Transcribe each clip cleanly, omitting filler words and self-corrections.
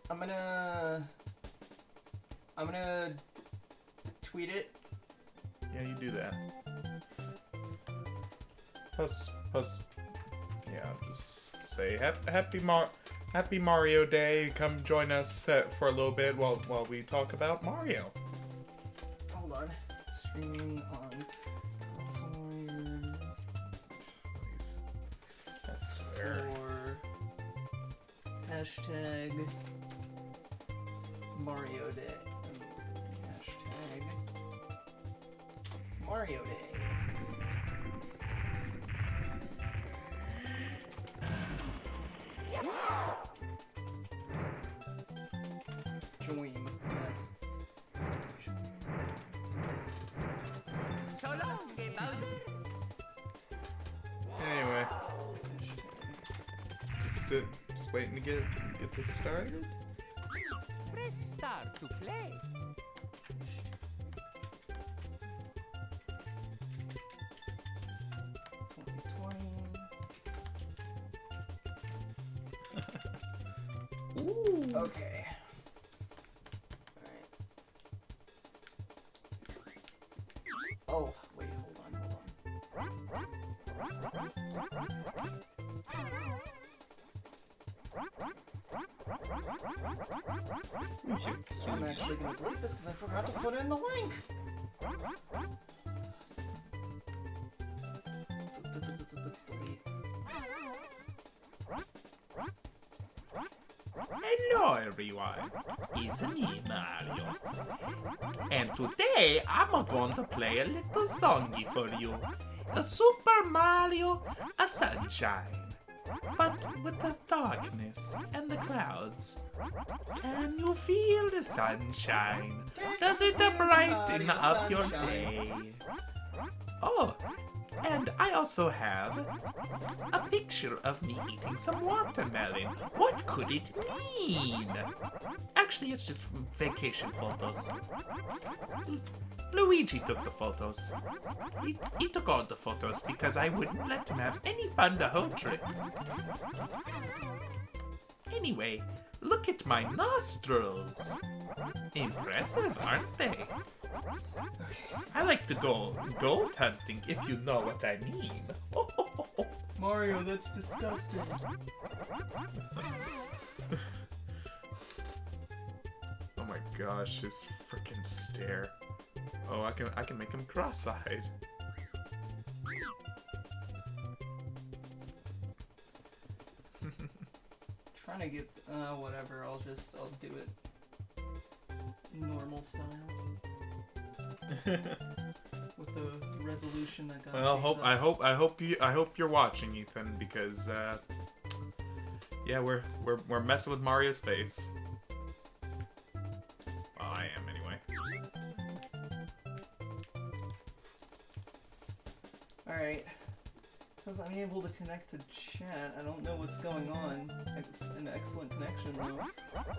I'm gonna tweet it. Yeah, you do that. Plus, yeah, just say Happy Mario Day. Come join us for a little bit while we talk about Mario. Hold on. Streaming on consoles. Please. That's fair. For hashtag Mario Day. Hashtag Mario Day. Join, yes. So long, Game Bowser. Anyway, just waiting to get this started. Press start to play. Ooh. Okay. Alright. Oh, wait, hold on. I'm actually gonna delete this because I forgot to put in the link. Delete. Hello everyone, it's me Mario. And today I'm going to play a little songy for you. A Super Mario, a sunshine. But with the darkness and the clouds. Can you feel the sunshine? Does it brighten up your day? Oh, and I also have a picture of me eating some watermelon. What could it mean? Actually, it's just vacation photos. Luigi took the photos. He took all the photos because I wouldn't let him have any fun the whole trip. Anyway, look at my nostrils. Impressive, aren't they? I like to go gold hunting, if you know what I mean. Mario, that's disgusting. Oh my gosh, his freaking stare. Oh, I can make him cross-eyed. Trying to get whatever. I'll do it normal style. With the resolution that got. Well, I hope you're watching, Ethan, because yeah, we're messing with Mario's face. Well, I am anyway. All right. Says I'm able to connect to chat. I don't know what's going on. It's an excellent connection though.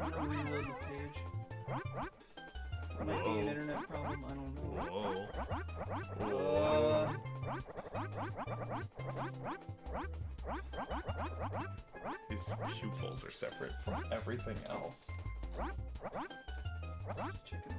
I'm gonna reload the page. It might be an internet problem. I don't know. Whoa. His pupils are separate from everything else. Just check it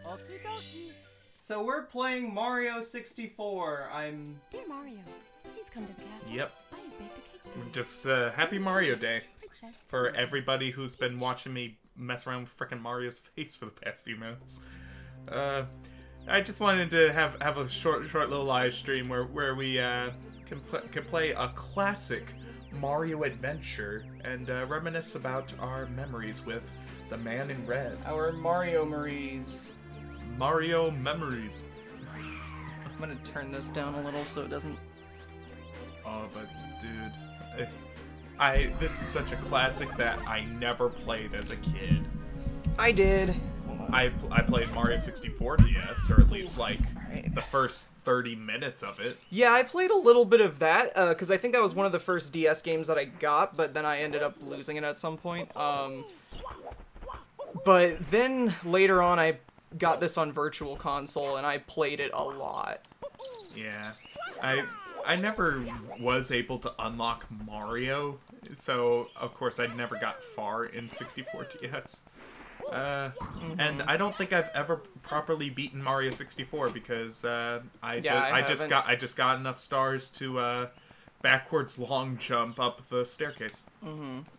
Okie dokie. So we're playing Mario 64. I'm. Dear Mario, please come to the castle. Yep. I have baked a cake for you. Just Happy Mario Day Princess. for everybody who's been watching me mess around with frickin' Mario's face for the past few minutes. I just wanted to have a short little live stream where we can play a classic Mario adventure and reminisce about our memories with the man in red. Our Mario Maries. Mario memories. I'm gonna turn this down a little so it doesn't. Oh, but dude, this is such a classic that I never played as a kid. I did. I played Mario 64 DS, or at least like the first 30 minutes of it. Yeah, I played a little bit of that, because I think that was one of the first DS games that I got, but then I ended up losing it at some point. But then later on I got this on Virtual Console, and I played it a lot. Yeah. I never was able to unlock Mario, so of course I never got far in 64 DS. And I don't think I've ever properly beaten Mario 64 because I just got enough stars to backwards long jump up the staircase.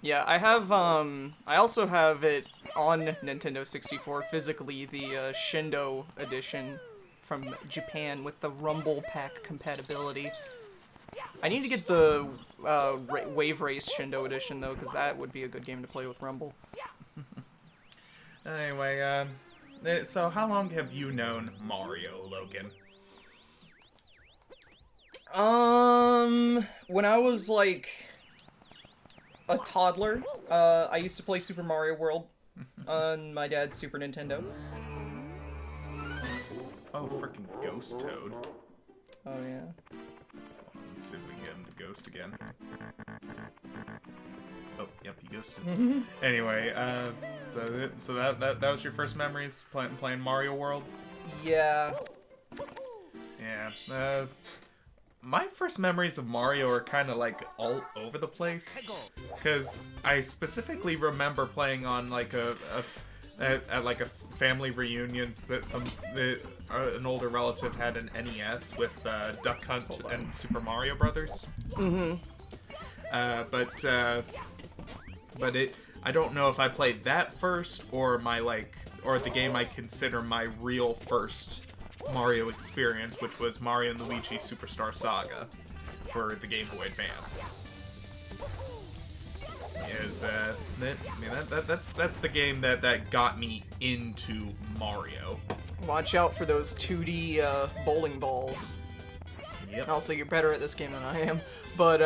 Yeah, I have, I also have it on Nintendo 64 physically, the Shindo edition from Japan with the Rumble Pack compatibility. I need to get the Wave Race Shindo edition, though, because that would be a good game to play with Rumble. Anyway, so how long have you known Mario, Logan? When I was, like, a toddler, I used to play Super Mario World on my dad's Super Nintendo. Oh, freaking Ghost Toad. Oh, yeah. Let's see if we can get him to ghost again. Oh, yep, he ghosted. Anyway, so that was your first memories playing Mario World? Yeah. Yeah. My first memories of Mario are kind of like all over the place, because I specifically remember playing on like at like a family reunions that an older relative had an NES with Duck Hunt and Super Mario Brothers. But I don't know if I played that first or the game I consider my real first Mario experience, which was Mario and Luigi Superstar Saga for the Game Boy Advance. That's the game that got me into Mario. Watch out for those 2D bowling balls. Yep. Also, you're better at this game than I am. But,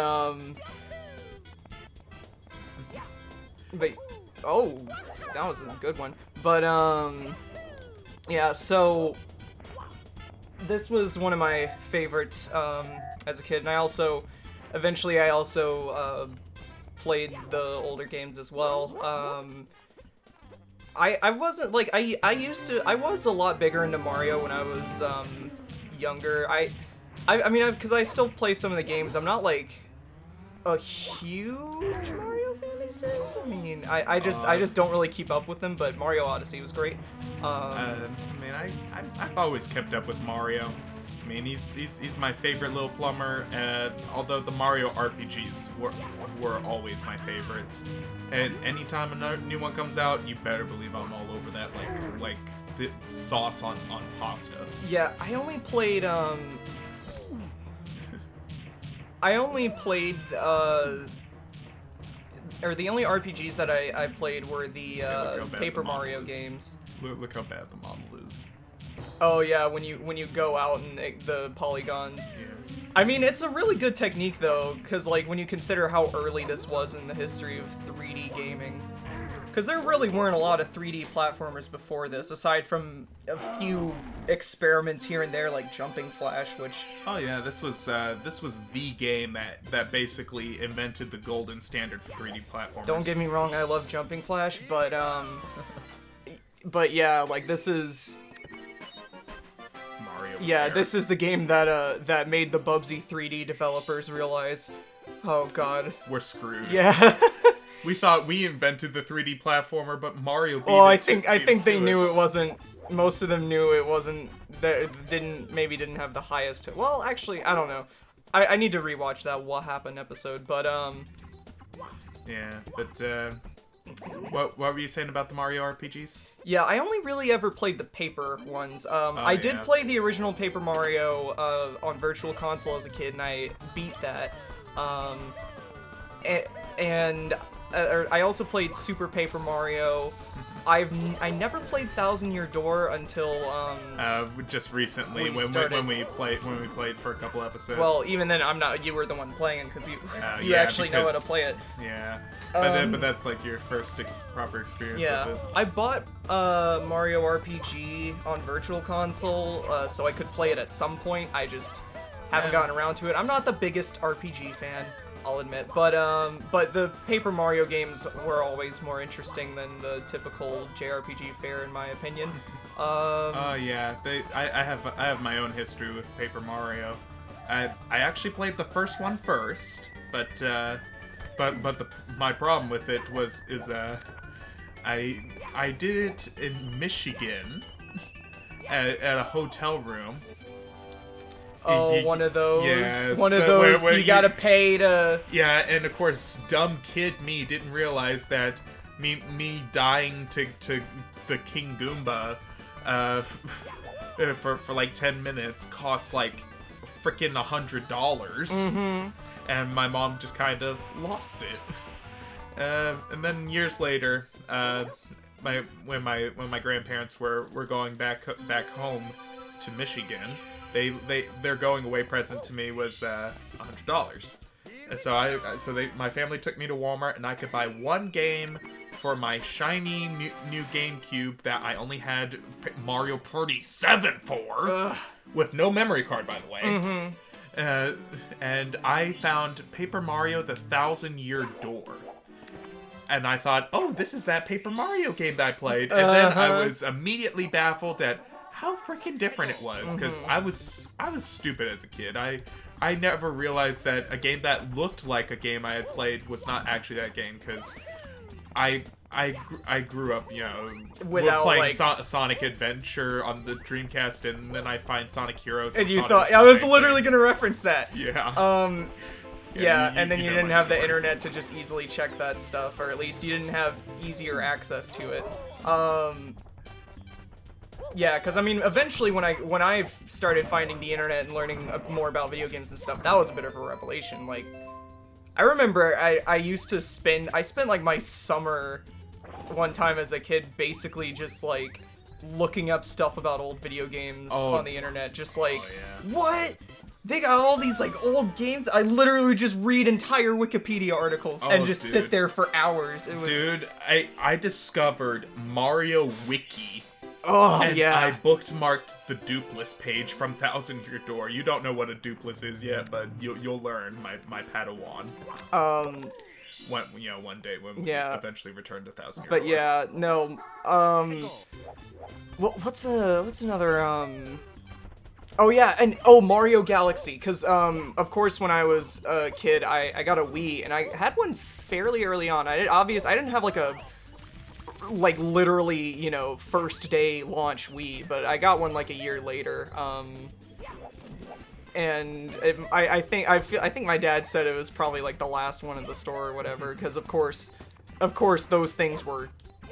oh, that was a good one. But, yeah, so this was one of my favorites as a kid, and I also played the older games as well. I wasn't like I was a lot bigger into Mario when I was younger. I mean, because I still play some of the games. I'm not like a huge Mario fan these days. I mean, I just don't really keep up with them. But Mario Odyssey was great. I mean, I've always kept up with Mario. I mean, he's my favorite little plumber. Although the Mario RPGs were always my favorite. And anytime a new one comes out, you better believe I'm all over that, like the sauce on pasta. Yeah, I only played or the only RPGs that I played were the Paper Mario games. Look how bad the model is. Oh yeah, when you go out and the polygons. Yeah. I mean, it's a really good technique though, because like when you consider how early this was in the history of 3D gaming. Because there really weren't a lot of 3D platformers before this, aside from a few experiments here and there, like Jumping Flash, which... Oh yeah, this was the game that basically invented the golden standard for 3D platformers. Don't get me wrong, I love Jumping Flash, but but yeah, like this is... Mario. Yeah, Kart. this is the game that made the Bubsy 3D developers realize, oh god, We're screwed. yeah. We thought we invented the 3D platformer, but Mario beat Well, I it think they knew it wasn't. Most of them knew it wasn't. That didn't have the highest. Well, actually, I don't know. I need to rewatch that What Happened episode, but Yeah, but what were you saying about the Mario RPGs? yeah, I only really ever played the paper ones. I did yeah. play the original Paper Mario on Virtual Console as a kid, and I beat that. And I also played Super Paper Mario. I never played Thousand Year Door until Just recently when we played for a couple episodes. Well, even then, I'm not. You were the one playing because you yeah, actually know how to play it. Yeah, but that's like your first proper experience Yeah, with it. I bought Mario RPG on Virtual Console so I could play it at some point. I just haven't gotten around to it. I'm not the biggest RPG fan, I'll admit, but the Paper Mario games were always more interesting than the typical JRPG fare, in my opinion. Oh yeah, I have my own history with Paper Mario. I actually played the first one first, but my problem with it is I did it in Michigan at a hotel room. Oh, one of those. Yeah, one of so those where you gotta pay to. Yeah, and of course, dumb kid me didn't realize that me dying to the King Goomba for like 10 minutes cost like freaking $100. Mm-hmm. And my mom just kind of lost it. And then years later, when my grandparents were going back home to Michigan, their going away present to me was $100. And so my family took me to Walmart, and I could buy one game for my shiny new GameCube that I only had Mario Party 7 for, with no memory card, by the way. Mm-hmm. And I found Paper Mario: The 1,000-Year Door. And I thought, oh, this is that Paper Mario game that I played. And then I was immediately baffled at how freaking different it was, because I was stupid as a kid. I never realized that a game that looked like a game I had played was not actually that game, because I grew up, you know, Without, playing like... Sonic Adventure on the Dreamcast, and then I find Sonic Heroes. And you thought thought it I the was same literally thing. gonna reference that. Yeah. Yeah, and then you know didn't my have the story. internet to just easily check that stuff, or at least you didn't have easier access to it. Yeah, because I mean, eventually when I started finding the internet and learning more about video games and stuff, that was a bit of a revelation. Like, I remember I spent like my summer one time as a kid basically just like looking up stuff about old video games on the internet, just like, what? They got all these like old games. I literally would just read entire Wikipedia articles and just sit there for hours. It was... Dude, I discovered Mario Wiki. Oh, and yeah. I bookmarked the Dupless page from 1,000-Year Door. You don't know what a Dupless is yet, but you'll learn, my Padawan. One day when we eventually return to 1,000-Year Door. But yeah, no. What's another Oh yeah, and Mario Galaxy, because of course when I was a kid I got a Wii, and I had one fairly early on. I didn't have like a literally, you know, first day launch Wii, but I got one like a year later. And I think my dad said it was probably like the last one in the store or whatever, because of course those things were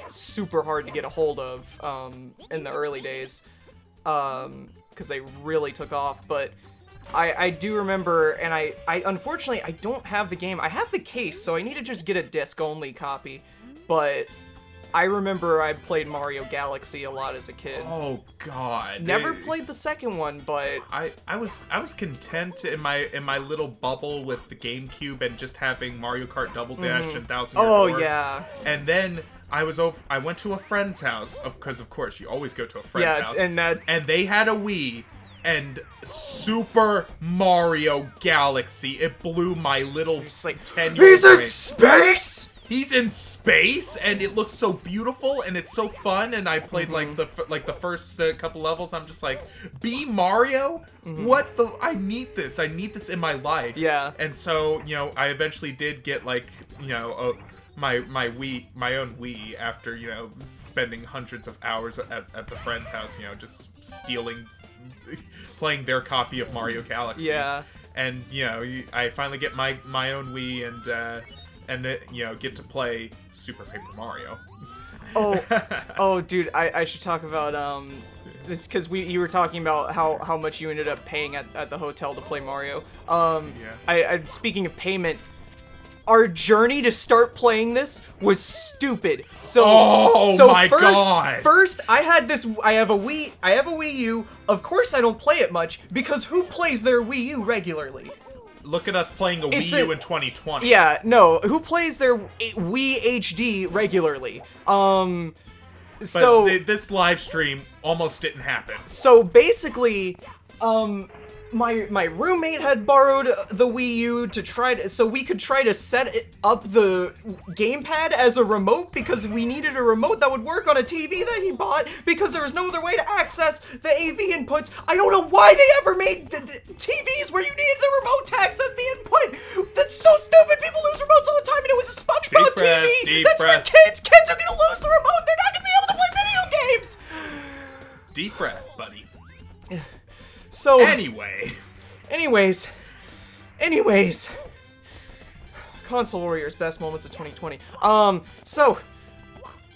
super hard to get a hold of in the early days. Because they really took off, but I do remember, and I unfortunately I don't have the game. I have the case, so I need to just get a disc-only copy, but I remember I played Mario Galaxy a lot as a kid. Oh god. Never played the second one, but I was content in my little bubble with the GameCube and just having Mario Kart Double Dash and 1,000-Year Door. Oh yeah. And then I went to a friend's house, because of course you always go to a friend's house. And they had a Wii, and Super Mario Galaxy. It blew my little just like 10-year-old He's in brain. space. He's in space, and it looks so beautiful, and it's so fun. And I played like the first couple levels. I'm just like, be Mario? What the? I need this. I need this in my life. Yeah. And so, you know, I eventually did get like, you know, my own Wii, after, you know, spending hundreds of hours at the friend's house, you know, just playing their copy of Mario Galaxy. Yeah. And, you know, I finally get my own Wii, and you know, get to play Super Paper Mario. Oh, dude, I should talk about it's because you were talking about how much you ended up paying at the hotel to play Mario. I speaking of payment, our journey to start playing this was stupid. First, I have a Wii U. Of course, I don't play it much, because who plays their Wii U regularly? Look at us playing a Wii U in 2020. Yeah, no, who plays their Wii HD regularly? So this live stream almost didn't happen. So basically, my roommate had borrowed the Wii U to so we could try to set up the gamepad as a remote, because we needed a remote that would work on a TV that he bought, because there was no other way to access the AV inputs. I don't know why they ever made the TVs where you needed the remote to access the input. That's so stupid. People lose remotes all the time, and it was a SpongeBob TV. That's for kids. Kids are gonna lose the remote. They're not gonna be able to play video games. Deep breath, buddy. So anyways, Console Warriors best moments of 2020. So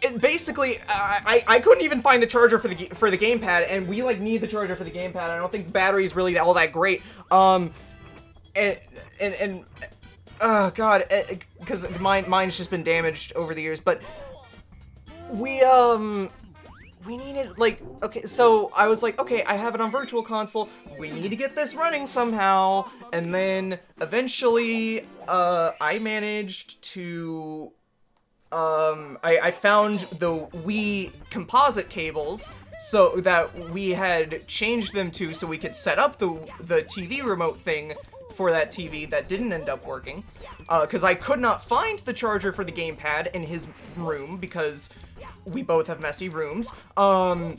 it basically, I couldn't even find the charger for the gamepad, and we like need the charger for the gamepad. I don't think the battery's really all that great. And oh god, because mine's just been damaged over the years, but we needed, like, okay, so I was like, okay, I have it on Virtual Console, we need to get this running somehow, and then eventually, I managed to, I found the Wii composite cables, so that we had changed them to, so we could set up the TV remote thing for that TV that didn't end up working, because I could not find the charger for the gamepad in his room, because we both have messy rooms. And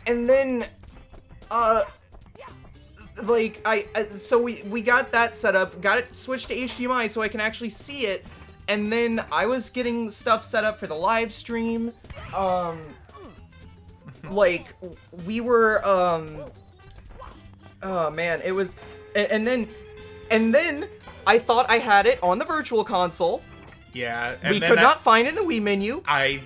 then, like, so we got that set up, got it switched to HDMI so I can actually see it, and then I was getting stuff set up for the live stream. Like, we were, oh man, it was, and then I thought I had it on the Virtual Console. Yeah, and we could not find it in the Wii menu. I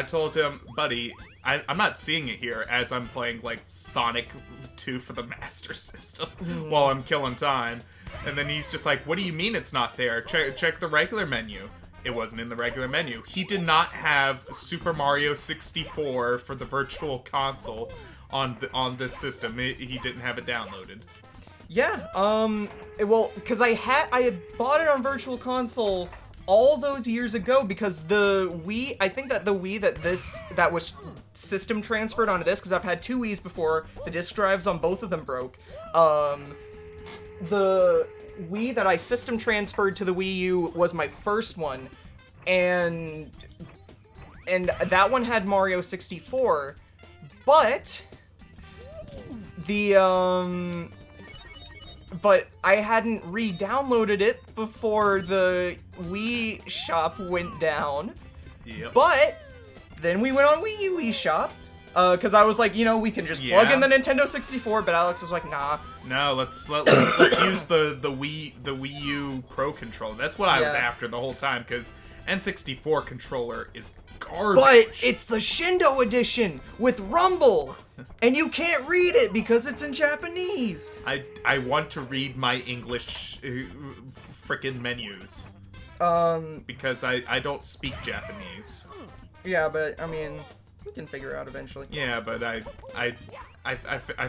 told him, buddy, I'm not seeing it here, as I'm playing like Sonic 2 for the Master System while I'm killing time. And then he's just like, what do you mean it's not there? Check the regular menu. It wasn't in the regular menu. He did not have Super Mario 64 for the Virtual Console on this system. He didn't have it downloaded. Yeah, well, because I had bought it on Virtual Console all those years ago, because the Wii, I think that the Wii that was system transferred onto this, because I've had two Wiis before, the disc drives on both of them broke. The Wii that I system transferred to the Wii U was my first one, and that one had Mario 64, but but I hadn't re-downloaded it before the Wii shop went down. Yep. But then we went on Wii U eShop, because I was like, we can just plug in the Nintendo 64. But Alex was like, nah. No, let's use the Wii U Pro controller. That's what I was after the whole time, because N64 controller is garbage. But it's the Shindo edition with Rumble, and you can't read it because it's in Japanese. I want to read my English frickin' menus. Because I don't speak Japanese. Yeah, but I mean, we can figure it out eventually. Yeah, but I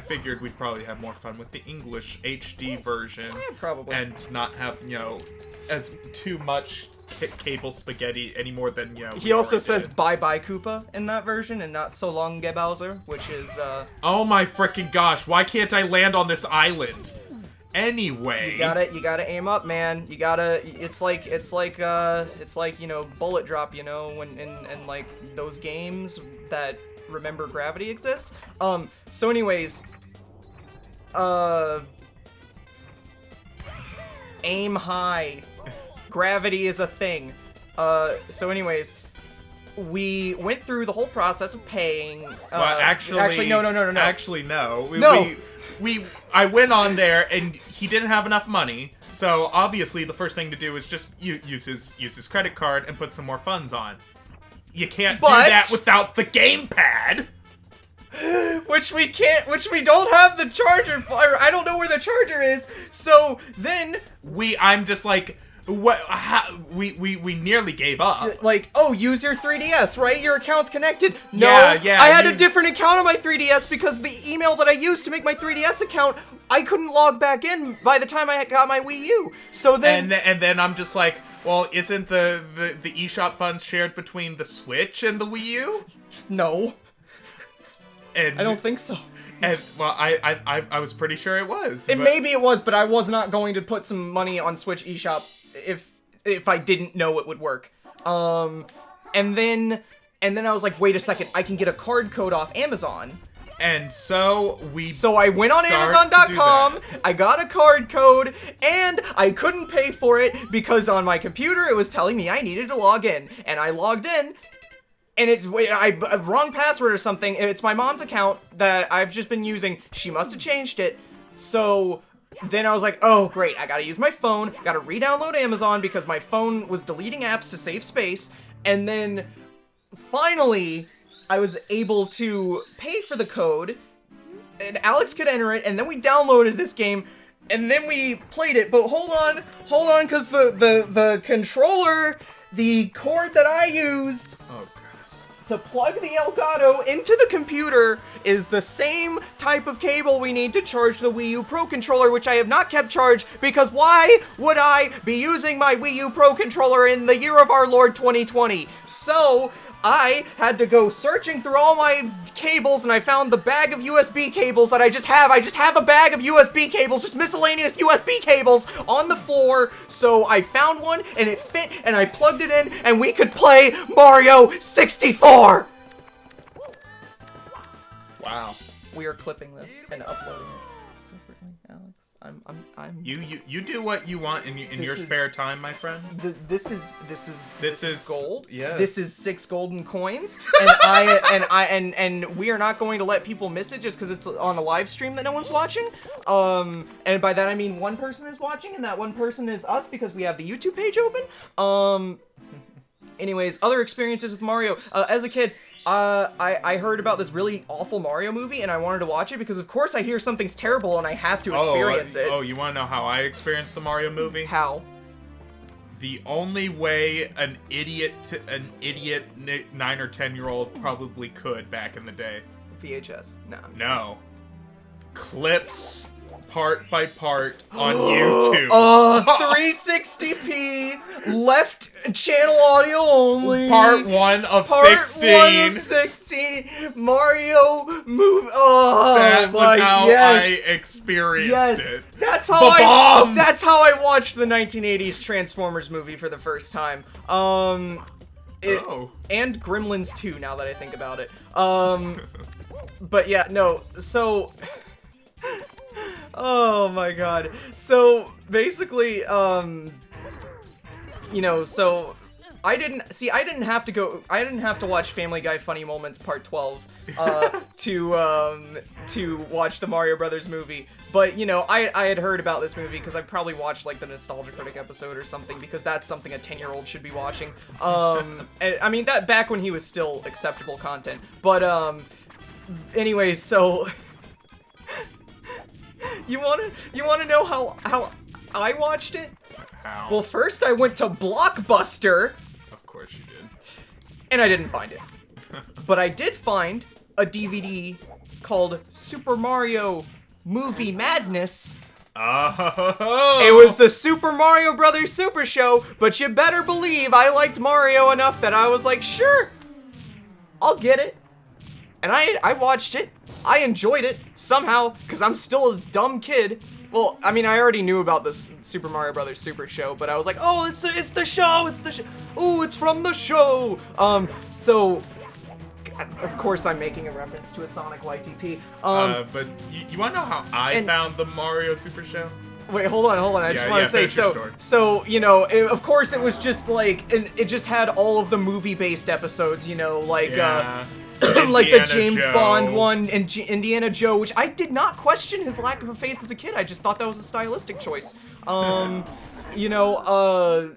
figured we'd probably have more fun with the English HD version. Yeah, probably. And not have, as too much cable spaghetti any more than, He also says bye-bye Koopa in that version, and not so long Bowser, which is, Oh my frickin' gosh, why can't I land on this island? Anyway. You gotta aim up, man. You gotta, it's like, bullet drop, when, in like, those games that remember gravity exists. So anyways, aim high. Gravity is a thing. So anyways, we went through the whole process of paying. Well, actually, no. Actually, no. No. I went on there and he didn't have enough money. So obviously, the first thing to do is just use his credit card and put some more funds on. You can't do that without the gamepad. Which we don't have the charger for. I don't know where the charger is. So then I'm just like, What? We nearly gave up. Like, oh, use your 3DS, right? Your account's connected. No, Yeah, I had a different account on my 3DS because the email that I used to make my 3DS account, I couldn't log back in by the time I got my Wii U. So then... And then I'm just like, well, isn't the eShop funds shared between the Switch and the Wii U? No. And I don't think so. And, well, I was pretty sure it was. Maybe it was, but I was not going to put some money on Switch eShop if I didn't know it would work. And then I was like, wait a second, I can get a card code off Amazon. And so I went on Amazon.com, I got a card code, and I couldn't pay for it because on my computer it was telling me I needed to log in. And I logged in, and it's wrong password or something. It's my mom's account that I've just been using. She must have changed it. So then I was like, oh great, I gotta use my phone, gotta re-download Amazon because my phone was deleting apps to save space. And then finally I was able to pay for the code, and Alex could enter it, and then we downloaded this game, and then we played it. But hold on, because the controller, the cord that I used to plug the Elgato into the computer is the same type of cable we need to charge the Wii U Pro controller, which I have not kept charged, because why would I be using my Wii U Pro controller in the year of our Lord 2020? So I had to go searching through all my cables, and I found the bag of USB cables that I just have. I just have a bag of USB cables, just miscellaneous USB cables on the floor. So I found one, and it fit, and I plugged it in, and we could play Mario 64! Wow. We are clipping this and uploading it separately, Alex. I'm. You do what you want in your spare time, my friend. This is gold. Yeah. This is 6 golden coins, and we are not going to let people miss it just because it's on a live stream that no one's watching. And by that I mean one person is watching, and that one person is us because we have the YouTube page open. Anyways, other experiences with Mario. As a kid, I heard about this really awful Mario movie, and I wanted to watch it because, of course, I hear something's terrible and I have to experience it. Oh, you want to know how I experienced the Mario movie? How? The only way an idiot 9 or 10-year-old probably could back in the day. VHS. No. Clips. Part by part on YouTube. 360p, left channel audio only. Part 1 of Part 16. 1 of 16. Mario move. Oh, that was how I experienced it. That's how I watched the 1980s Transformers movie for the first time. And Gremlins 2, now that I think about it. But yeah, no. So oh my god. So basically, you know, so I didn't have to watch Family Guy Funny Moments Part 12 to watch the Mario Brothers movie. But, you know, I had heard about this movie because I probably watched like the Nostalgia Critic episode or something, because that's something a 10-year-old should be watching. And, I mean, that back when he was still acceptable content. But anyways, so You wanna know how I watched it? How? Well, first I went to Blockbuster. Of course you did. And I didn't find it. But I did find a DVD called Super Mario Movie Madness. Oh! It was the Super Mario Brothers Super Show, but you better believe I liked Mario enough that I was like, sure, I'll get it. And I watched it. I enjoyed it, somehow, because I'm still a dumb kid. Well, I mean, I already knew about this Super Mario Brothers Super Show, but I was like, oh, it's the show, ooh, it's from the show. So, of course I'm making a reference to a Sonic YTP. But you wanna know how I found the Mario Super Show? Wait, hold on. I just want to say, so you know, of course it was just like, it just had all of the movie-based episodes, you know, like like the James Bond one and Indiana Joe, which I did not question his lack of a face as a kid. I just thought that was a stylistic choice. You know,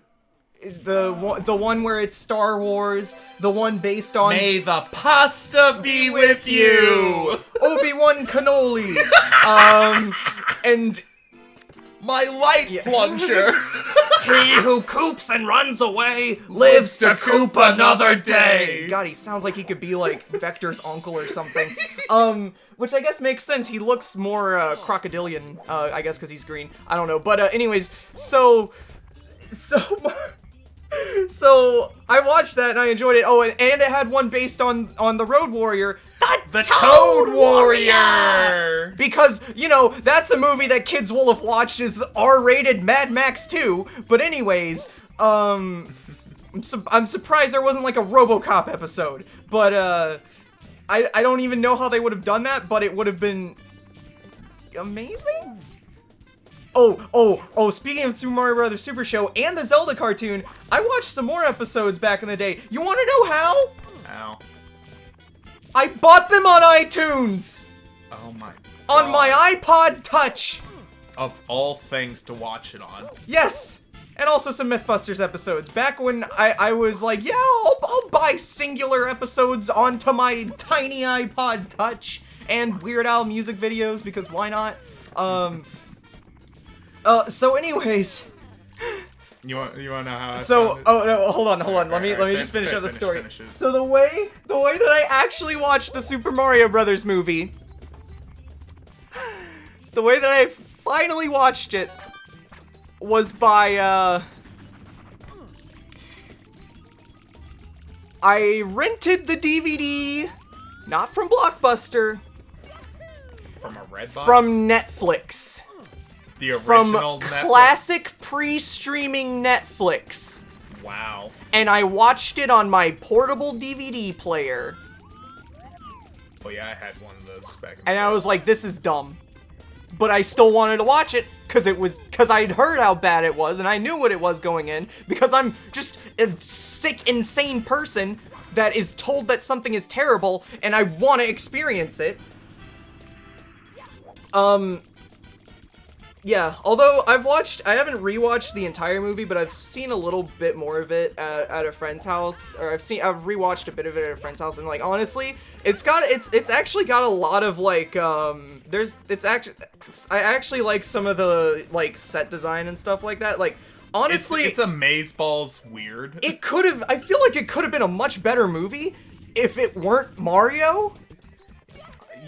the one where it's Star Wars, the one based on May the pasta be with you, Obi-Wan Kenobi, and my light plunger. He who coops and runs away lives to coop another day. God, he sounds like he could be like Vector's uncle or something. Which I guess makes sense. He looks more crocodilian, I guess because he's green. I don't know. But anyways, so I watched that and I enjoyed it. Oh, and it had one based on the Road Warrior. The Toad Warrior! Because, you know, that's a movie that kids will have watched is the R-rated Mad Max 2. But anyways, I'm surprised there wasn't like a RoboCop episode. But, I don't even know how they would have done that, but it would have been amazing? Oh, speaking of Super Mario Bros. Super Show and the Zelda cartoon, I watched some more episodes back in the day. You want to know how? How? I bought them on iTunes! Oh my On my iPod Touch! Of all things to watch it on. Yes! And also some Mythbusters episodes. Back when I was like, yeah, I'll buy singular episodes onto my tiny iPod Touch and Weird Al music videos, because why not? So anyways... You want to know how I So, found it? oh no, hold on. Let me Alright, just finish up the story. finish it. So the way that I actually watched the Super Mario Brothers movie, the way that I finally watched it was by I rented the DVD, not from Blockbuster, From a red box? from Netflix. the From original Netflix? classic pre-streaming Netflix. Wow. And I watched it on my portable DVD player. Oh yeah, I had one of those back in the And day. I was like, this is dumb. But I still wanted to watch it because I'd heard how bad it was and I knew what it was going in, because I'm just a sick, insane person that is told that something is terrible and I want to experience it. Yeah, although I haven't rewatched the entire movie, but I've seen a little bit more of it at a friend's house, or I've rewatched a bit of it at a friend's house, and like honestly, it's actually got a lot of like I actually like some of the like set design and stuff like that. Like honestly, it's amazeballs weird. I feel like it could have been a much better movie if it weren't Mario,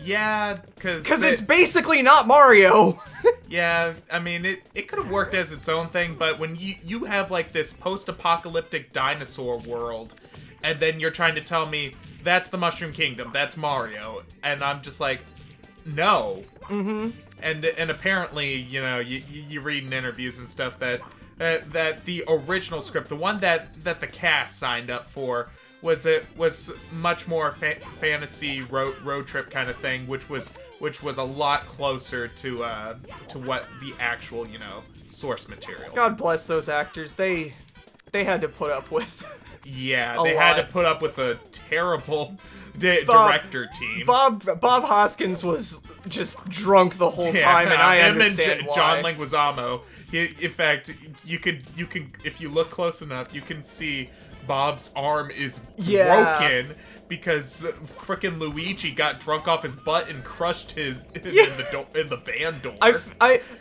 Yeah, because it's basically not Mario. Yeah, I mean, it could have worked as its own thing, but when you have, like, this post-apocalyptic dinosaur world, and then you're trying to tell me, that's the Mushroom Kingdom, that's Mario, and I'm just like, no. Mm-hmm. And apparently, you know, you read in interviews and stuff that the original script, the one that the cast signed up for, was much more fantasy road trip kind of thing, which was a lot closer to what the actual, you know, source material. God bless those actors. They had to put up with. Yeah, they had to put up with a terrible director team. Bob Hoskins was just drunk the whole time, and I understand why. John Leguizamo. In fact, you can if you look close enough, you can see Bob's arm is broken because frickin' Luigi got drunk off his butt and crushed his in the van door.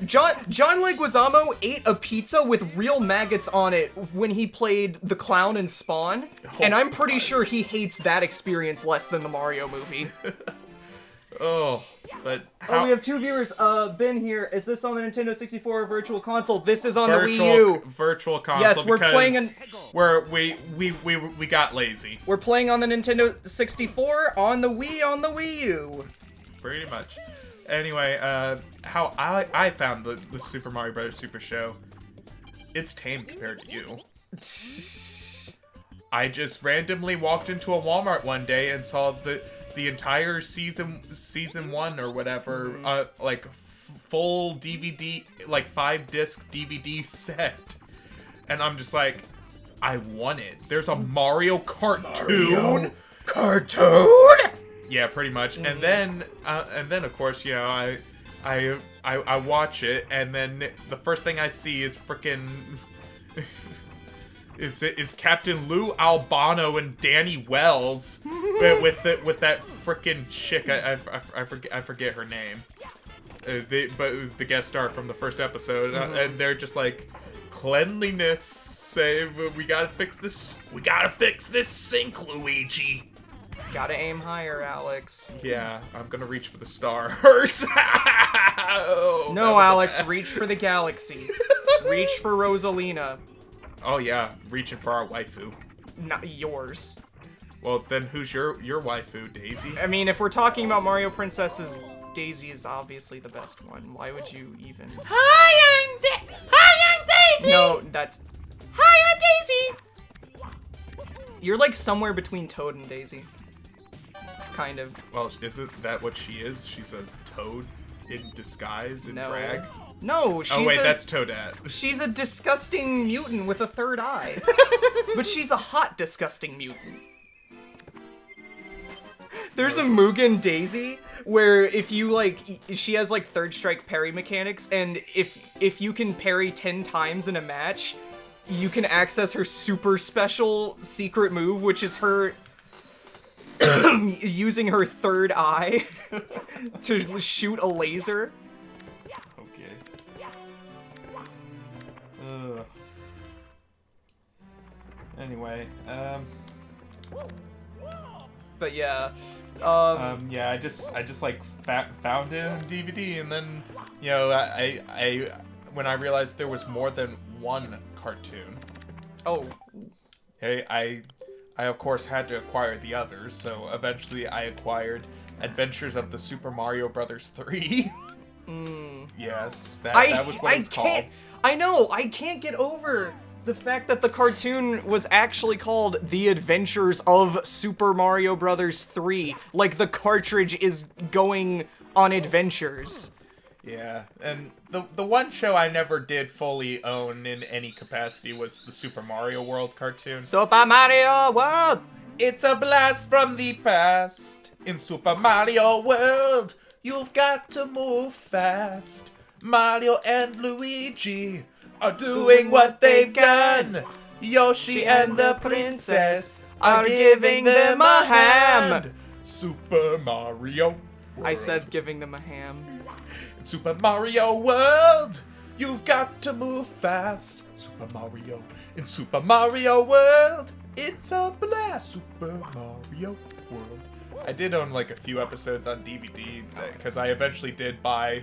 John Leguizamo ate a pizza with real maggots on it when he played the clown in Spawn, and I'm pretty sure he hates that experience less than the Mario movie. But Oh, we have two viewers. Ben here. Is this on the Nintendo 64 Virtual Console? This is on the Wii U. Virtual Console. Yes, we're playing we got lazy. We're playing on the Nintendo 64 on the Wii U. Pretty much. Anyway, how I found the Super Mario Bros. Super Show. It's tame compared to you. I just randomly walked into a Walmart one day and saw the entire season 1 or whatever, like full DVD, like 5-disc DVD set, and I'm just like, I want it. There's a Mario cartoon. Yeah, pretty much. And then of course, you know, I watch it, and then the first thing I see is frickin' is Captain Lou Albano and Danny Wells with that frickin' chick. I forget her name. But the guest star from the first episode, and they're just like, Cleanliness save. We gotta fix this. We gotta fix this sink, Luigi. Gotta aim higher, Alex. Yeah, I'm gonna reach for the stars. Oh, No, Alex, reach for the galaxy. Reach for Rosalina. Oh yeah, reaching for our waifu. Not yours. Well, then who's your waifu, Daisy? I mean, if we're talking about Mario Princesses, Daisy is obviously the best one. Why would you even... Hi, I'm Daisy! No, that's... Hi, I'm Daisy! You're like somewhere between Toad and Daisy. Kind of. Well, isn't that what she is? She's a toad in disguise in drag? No, she's Oh wait, that's Toadette. She's a disgusting mutant with a third eye. But she's a hot, disgusting mutant. There's a Mugen Daisy where if you she has like third strike parry mechanics, and if you can parry 10 times in a match, you can access her super special secret move, which is her using her third eye to shoot a laser. Okay. Ugh. Anyway, But yeah, yeah, I just like found it on DVD, and then, you know, I when I realized there was more than one cartoon, oh, I of course had to acquire the others, so eventually I acquired Adventures of the Super Mario Brothers 3. Yes, that was what it's called. I know, I can't get over the fact that the cartoon was actually called The Adventures of Super Mario Brothers 3. Like, the cartridge is going on adventures. Yeah, and the one show I never did fully own in any capacity was the Super Mario World cartoon. Super Mario World! It's a blast from the past. In Super Mario World, you've got to move fast. Mario and Luigi are doing what they've done. Yoshi and the princess are giving them a hand. Super Mario World. I said giving them a ham. In Super Mario World, you've got to move fast. Super Mario. In Super Mario World, it's a blast. Super Mario World. I did own like a few episodes on DVD because I eventually did buy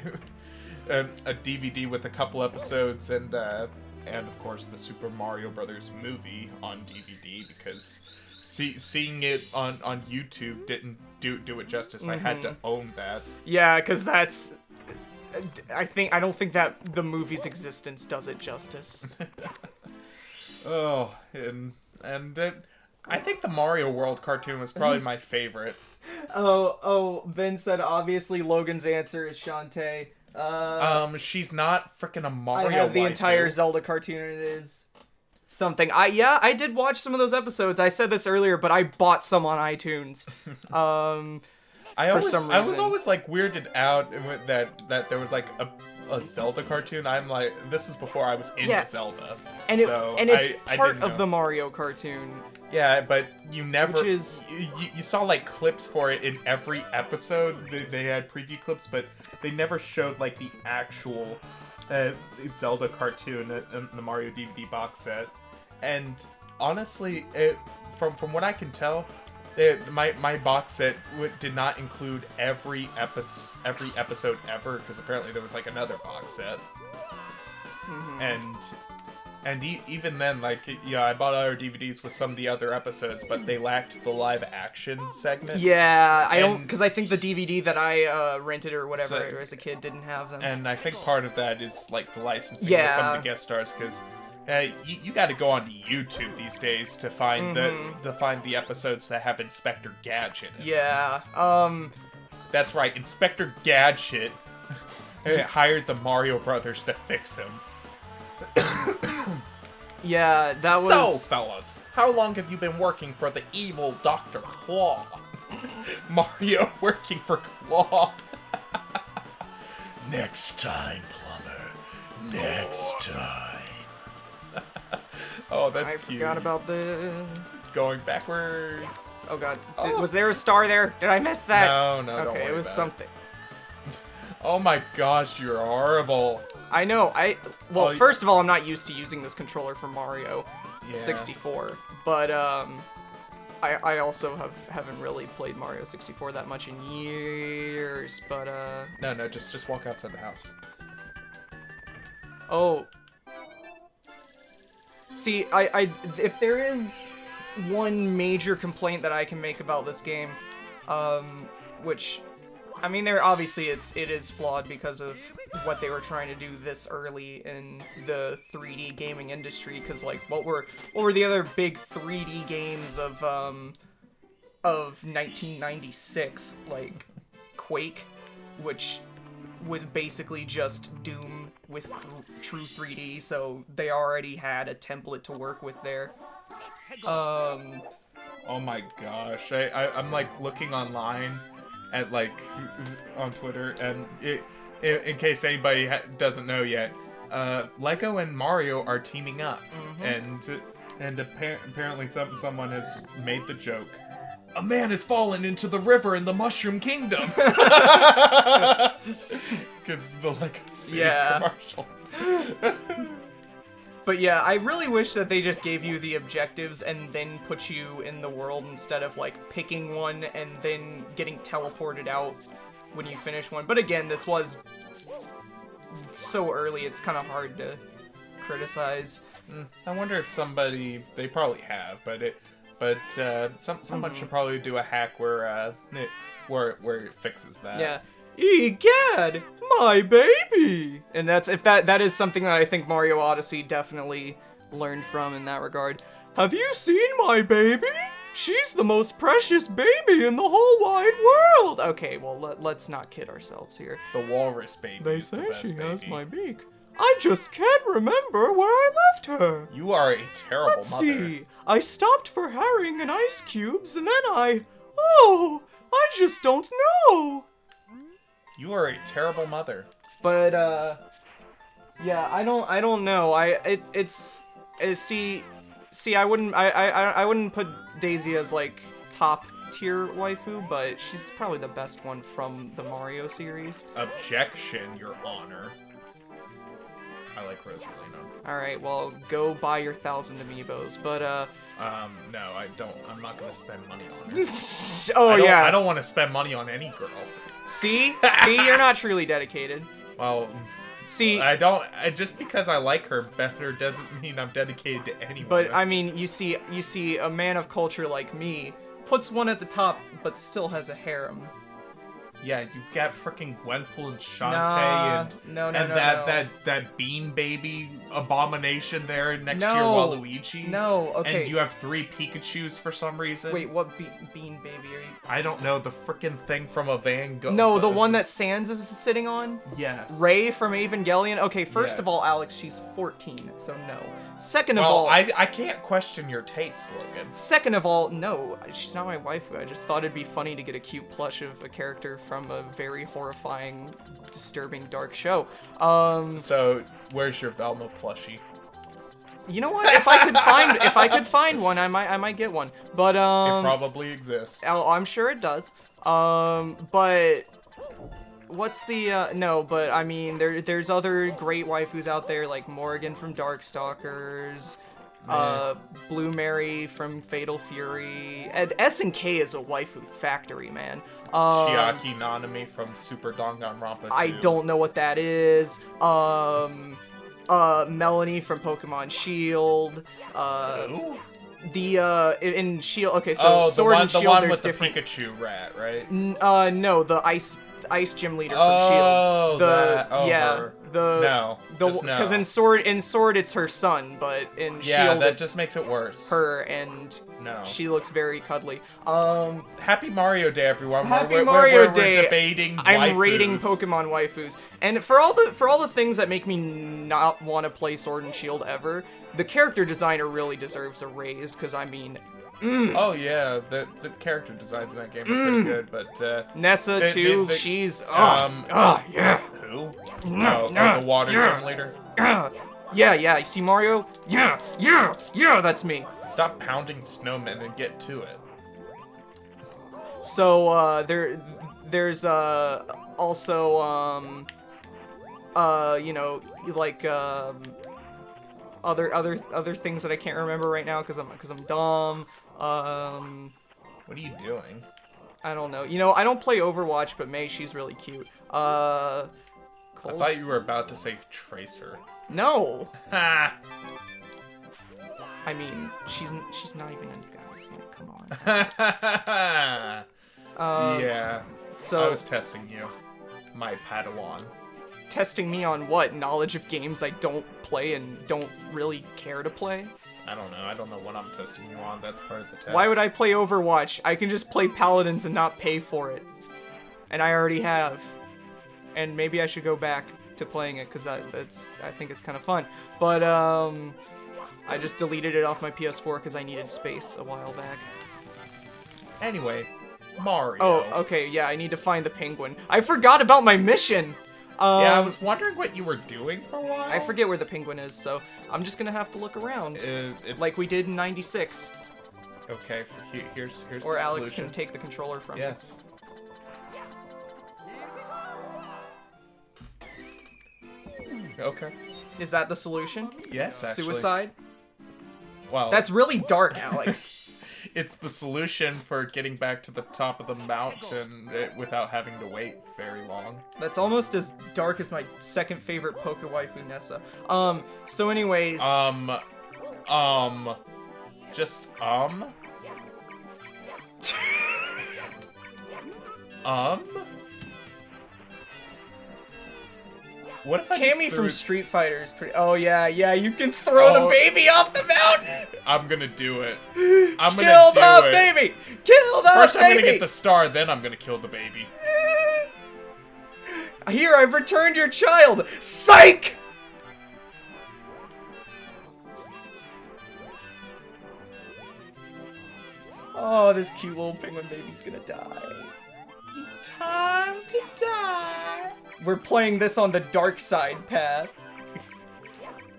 a DVD with a couple episodes and of course the Super Mario Brothers movie on DVD because seeing it on YouTube didn't do it justice. I had to own that. Yeah, because that's... I don't think that the movie's existence does it justice. Oh, and I think the Mario World cartoon was probably my favorite. Oh, Ben said obviously Logan's answer is Shantae. She's not freaking a Mario. I have the waifu. entire Zelda cartoon, and it is something. I did watch some of those episodes. I said this earlier, but I bought some on iTunes. I was reason. always like weirded out that there was like a Zelda cartoon. I'm like, this was before I was into Zelda, and it's part didn't of know. the Mario cartoon. Yeah, but you never Which is... you saw like clips for it in every episode. They had preview clips, but they never showed like the actual Zelda cartoon in the Mario DVD box set. And honestly, from what I can tell, my box set did not include every episode ever, because apparently there was like another box set. And even then, like, yeah, I bought other DVDs with some of the other episodes, but they lacked the live action segments. Yeah, because I think the DVD that I rented or whatever as a kid didn't have them. And I think part of that is like the licensing Yeah. with some of the guest stars, because you got to go onto YouTube these days to find the episodes that have Inspector Gadget in it. Yeah. That's right, Inspector Gadget hired the Mario Brothers to fix him. Yeah, that was... So, fellas, how long have you been working for the evil Dr. Claw? Mario working for Claw. Next time, plumber. Next time. Oh, that's cute. I forgot about this. Going backwards. Oh god. Was there a star there? Did I miss that? No, don't Okay, worry it was about something. Oh my gosh, you're horrible. I know. Well, Oh, first of all, I'm not used to using this controller for Mario Yeah. 64, but I also haven't really played Mario 64 that much in years. But No, just walk outside the house. oh, see, if there is one major complaint that I can make about this game, which, I mean, it is flawed because of what they were trying to do this early in the 3D gaming industry. Because like, what were the other big 3D games of 1996? Like Quake, which was basically just Doom with true 3D. So they already had a template to work with there. Oh my gosh, I'm like looking online at like on Twitter, and in case anybody doesn't know yet, Lego and Mario are teaming up, and apparently someone has made the joke. A man has fallen into the river in the Mushroom Kingdom. Because the Lego City commercial. But yeah, I really wish that they just gave you the objectives and then put you in the world instead of like picking one and then getting teleported out when you finish one. But again, this was so early, it's kind of hard to criticize. I wonder if they probably have, but someone should probably do a hack where it fixes that. Yeah. Egad, my baby! And that is something that I think Mario Odyssey definitely learned from in that regard. Have you seen my baby? She's the most precious baby in the whole wide world! Okay, well, let's not kid ourselves here. The walrus baby. They is the say best she has baby. my beak. I just can't remember where I left her. You are a terrible Let's mother. see. I stopped for herring and ice cubes, and then I just don't know. You are a terrible mother. But yeah, I don't know. I wouldn't put Daisy as like top tier waifu, but she's probably the best one from the Mario series. Objection, Your Honor. I like Rosalina. All right, well, go buy your 1,000 amiibos. But no, I don't. I'm not gonna spend money on her. I I don't want to spend money on any girl. See, you're not truly dedicated. Well, See, just because I like her better doesn't mean I'm dedicated to anyone. but I mean, you see, a man of culture like me puts one at the top, but still has a harem. Yeah, you got freaking Gwenpool and Shantae Nah, and that Bean Baby abomination there next to your Waluigi. No, okay. And you have 3 Pikachus for some reason. Wait, what Bean Baby are you? I don't know, the freaking thing from a Van Gogh. No, the one that Sans is sitting on? Yes. Ray from Evangelion? Okay, first of Yes. all, Alex, she's 14, so no. Second of Well, all... I can't question your taste, Logan. Second of all, no, she's not my waifu. I just thought it'd be funny to get a cute plush of a character from a very horrifying, disturbing, dark show. So, where's your Velma plushie? You know what? If I could find one, I might get one. But It probably exists. I'm sure it does. But what's the no? But I mean, there's other great waifus out there like Morrigan from Darkstalkers. Blue Mary from Fatal Fury, and SNK is a waifu factory, man. Chiaki Nanami from Super Danganronpa 2. I don't know what that is. Melanie from Pokemon Shield. In Shield. Okay, so Sword and Shield, the one there's with different. the Pikachu rat, right? No, the ice gym leader from Shield. Her. No, because in Sword it's her son, but in Shield that it's just makes it worse. her, and No. she looks very cuddly. Happy Mario Day, everyone. Happy Mario Day. We're debating I'm waifus. rating Pokemon waifus, and for all the things that make me not want to play Sword and Shield ever, the character designer really deserves a raise. Because I mean, Oh yeah, the character designs in that game are pretty good, but Nessa too. She's yeah. Who? The water gym leader. yeah. You see Mario? Yeah. That's me. Stop pounding snowmen and get to it. So there's also, you know, like, other things that I can't remember right now because I'm dumb. What are you doing? I don't know. You know, I don't play Overwatch, but May, she's really cute. I Cold? thought you were about to say Tracer. No! Ha! I mean, she's not even into guys. Like, come on. Yeah. So, I was testing you, my Padawan. testing me on what? Knowledge of games I don't play and don't really care to play? I don't know. I don't know what I'm testing you on. That's part of the test. Why would I play Overwatch? I can just play Paladins and not pay for it. And I already have. And maybe I should go back to playing it, because I think it's kind of fun. But, I just deleted it off my PS4 because I needed space a while back. Anyway, Mario. Oh, okay, yeah, I need to find the penguin. I forgot about my mission! Yeah, I was wondering what you were doing for a while. I forget where the penguin is, so I'm just gonna have to look around. Like we did in 96. Okay, here's Or the Alex solution. can take the controller from Yes. Okay. me. Is that the solution? Yes, actually. Suicide? Well, That's really dark, Alex. it's the solution for getting back to the top of the mountain without having to wait very long. That's almost as dark as my second favorite Poke Waifu, Nessa. So anyways... Just, What if I Cammy just from threw... Street Fighter is pretty... Oh, yeah, you can throw the Oh. baby off the mountain! I'm gonna do it. Kill I'm gonna do the it. baby! Kill the First, baby! I'm gonna get the star, then I'm gonna kill the baby. Here, I've returned your child! Psych! Oh, this cute little penguin baby's gonna die. Time to die. We're playing this on the dark side path.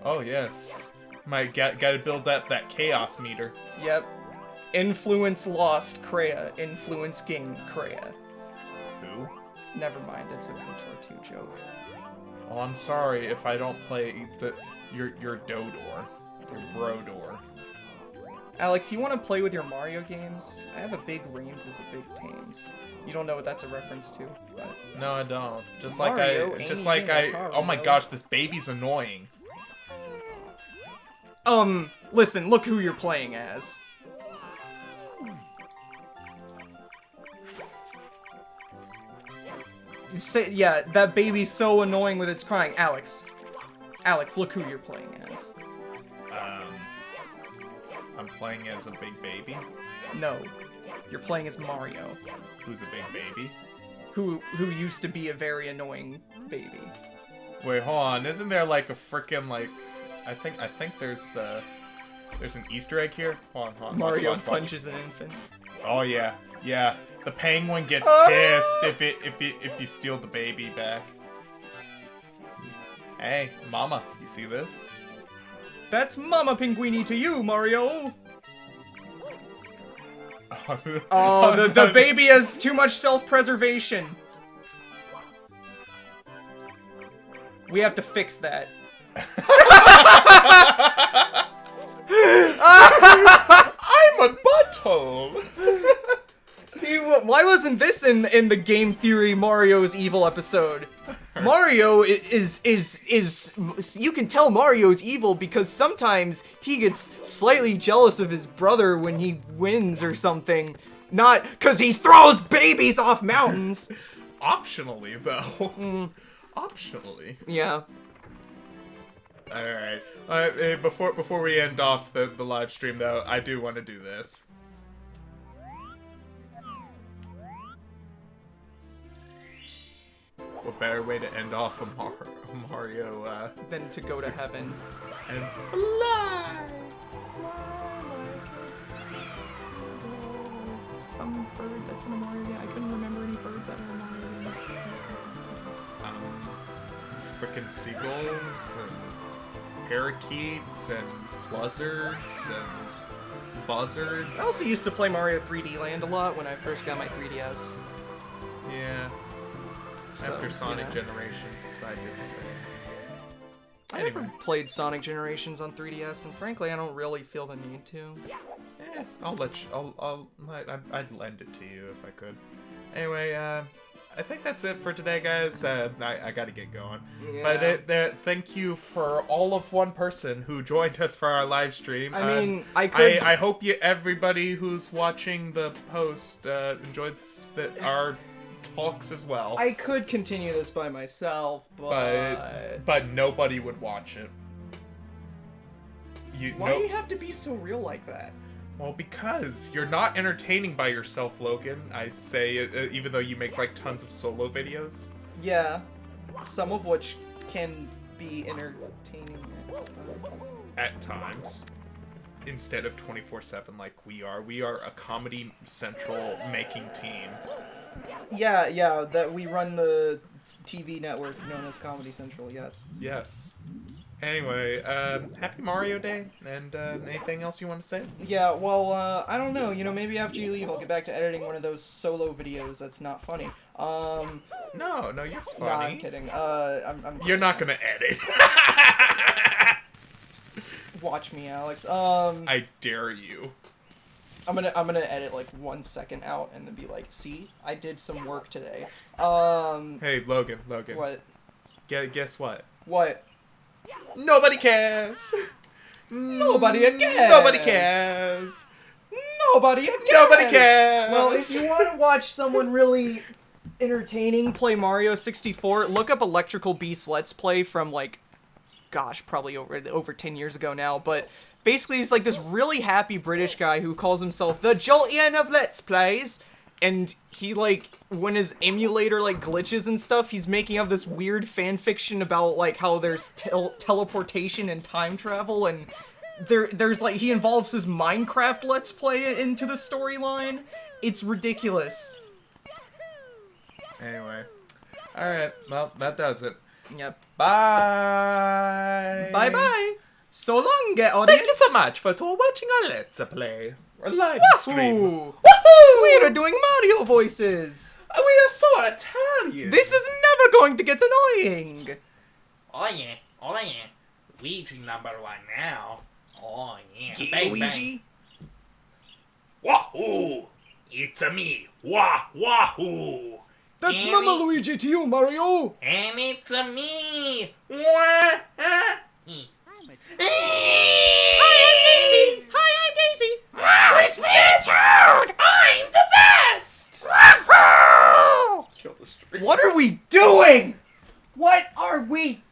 Oh yes, gotta build that chaos meter. Yep. Influence lost, Kreia. Influence gained, Kreia. Who? Never mind, it's a KOTOR 2 joke. Oh, I'm sorry if I don't play your Dodor, your Brodor. Alex, you want to play with your Mario games? I have a big Reams as a big Tames. You don't know what that's a reference to, but... No, I don't. Mario, Oh my gosh, this baby's annoying. Listen, look who you're playing as. Yeah, that baby's so annoying with its crying. Alex, look who you're playing as. I'm playing as a big baby. No, you're playing as Mario, Who's a big baby? who used to be a very annoying baby. Wait, hold on. Isn't there like a frickin' like? I think there's an Easter egg here. Hold on. Mario watch. punches an infant. Oh yeah. The penguin gets pissed if you steal the baby back. Hey, Mama, you see this? That's Mama Pinguini to you, Mario! Oh, the baby has too much self-preservation. We have to fix that. I'm a butthole! See, why wasn't this in the Game Theory Mario's evil episode? Mario is you can tell Mario's evil because sometimes he gets slightly jealous of his brother when he wins or something. Not because he throws babies off mountains. Optionally, though. Optionally. Yeah. Alright. Before we end off the live stream, though, I do want to do this. What better way to end off a Mario, Then to go to heaven. and fly! Some bird that's in a Mario game. I couldn't remember any birds that were in Mario games. Frickin' seagulls, and parakeets, and fluzzards, and buzzards. I also used to play Mario 3D Land a lot when I first got my 3DS. Yeah. So, After Sonic yeah. Generations, I didn't say. I Anyway. never played Sonic Generations on 3DS, and frankly, I don't really feel the need to. I'll let you. I'd lend it to you if I could. Anyway, I think that's it for today, guys. I gotta get going. Yeah. But thank you for all of one person who joined us for our live stream. I mean, I could. I hope everybody who's watching the post enjoys our talks as well. I could continue this by myself, but nobody would watch it. Why do you have to be so real like that? Well, because you're not entertaining by yourself, Logan. I say, even though you make like tons of solo videos. Yeah, some of which can be entertaining At times. Instead of 24/7 like we are. We are a Comedy Central making team. Yeah, that we run the TV network known as Comedy Central, yes. Yes. Anyway, happy Mario Day, and anything else you want to say? Yeah, well, I don't know, maybe after you leave I'll get back to editing one of those solo videos that's not funny. No, you're funny. Nah, I'm kidding. I'm You're not gonna edit. Watch me, Alex. I dare you. I'm gonna edit like 1 second out and then be like, see, I did some work today. Hey, Logan. What? Guess what? What? Nobody cares. Nobody again. Nobody cares. Nobody again. Nobody cares. Well, if you want to watch someone really entertaining play Mario 64, look up Electrical Beast Let's Play from like, gosh, probably over 10 years ago now, but basically he's like this really happy British guy who calls himself the Jolteon of Let's Plays, and he like, when his emulator like glitches and stuff, he's making up this weird fan fiction about like how there's teleportation and time travel, and there's like, he involves his Minecraft Let's Play into the storyline. It's ridiculous. Anyway. Alright, well, that does it. Yep. Bye! Bye-bye! So long, audience! Thank you so much for watching our Let's Play. Or live stream. Woohoo! Woohoo! We are doing Mario voices! We are so Italian! This is never going to get annoying! Oh yeah. Luigi #1 now. Oh yeah. Get Bang, Luigi? Wahoo! It's a me. Wahoo! That's Annie? Mama Luigi to you, Mario! And it's a me. Wah! Hi, I'm Daisy! Wow, it's Gertrude! I'm the best! Kill the stream. What are we doing? What are we